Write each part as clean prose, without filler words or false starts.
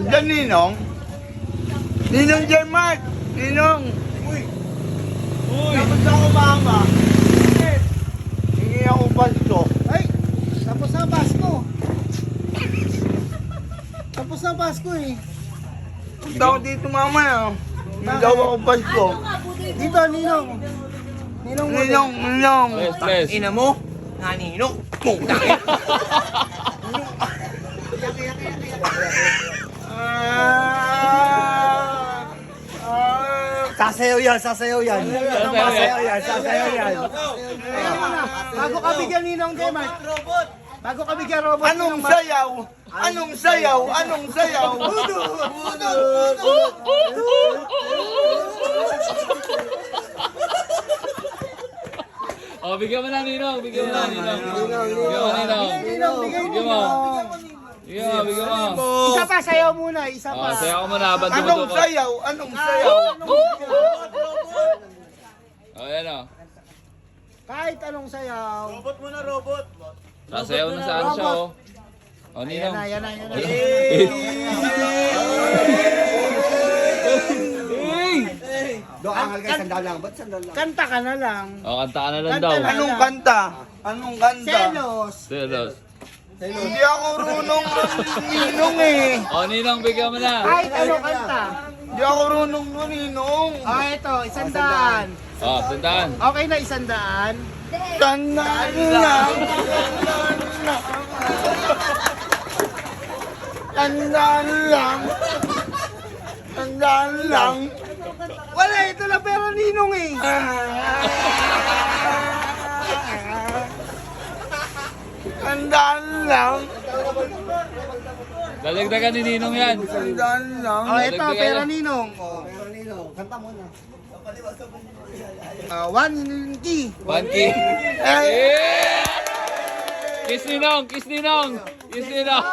Diyan, Ninong. Ninong dyan, Mark. Ninong. Uy. Tapos ako, mama. Hingi ako pasto. Ay! Tapos na Pasko. Tapos na Pasko eh. Punta ako dito, mama. Hindi daw ako pasto. Dito, Ninong. Ninong mo. Ninong. Press. Ina mo? Nga, Ninong. Puta. Sasayaw yan, sasayaw yan. Sasayaw yan. Sasayaw yan. Bago ka bigyan Ninong kay Mark. Bago ka bigyan robot. Anong sayaw? Anong sayaw? Anong sayaw? Oh, bigyan mo na, Ninong. Bigyan mo na, Ninong. Bigyan mo, Ninong. Ninong, bigay Bigyan mo. mo. Bigyan mo, bigyan mo. Isa pa, sayaw muna. Isa Oh, pa. saya ko muna habang Anong dumudukot. sayaw? Anong sayaw? Oh, yan o. Kahit anong sayaw. Sasayaw na sa ano siya, oh. Oh, Ayan Ninong. na, yan na, yan na. Doon ang hanggang sandal lang. Ba't sandal lang? Kanta ka na lang. Oh, kanta ka na lang Kanta daw. na. Anong kanta? Anong kanta? Selos. Selos. Hindi ako runong Ninong eh. Oh, Ninong, bigyan mo na. Kahit anong kanta. Hindi ako runong Ninong. Oh, ito, 100. Oh, tandaan. Okay na 100. Tandaan lang. Tandaan lang. Tandaan lang. Wala, ito na pero Ninong eh. Tandaan lang. Dadagdagan ni Ninong yan. Tandaan lang. Oh, ito, pera Ninong. Oh, Pero Nino, kanta mo na. 1 key. Panky. Yeah! Kiss Ninong! Kiss Ninong! Kiss Ninong!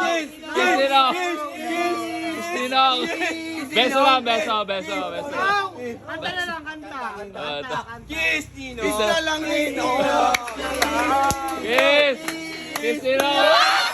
Kiss Ninong! Kiss Ninong! Beso lang, beso, beso, beso. Oh, kanta na lang, kanta. ito. Kiss Nino. Kiss na lang Nino. Kiss! Kiss Ninong!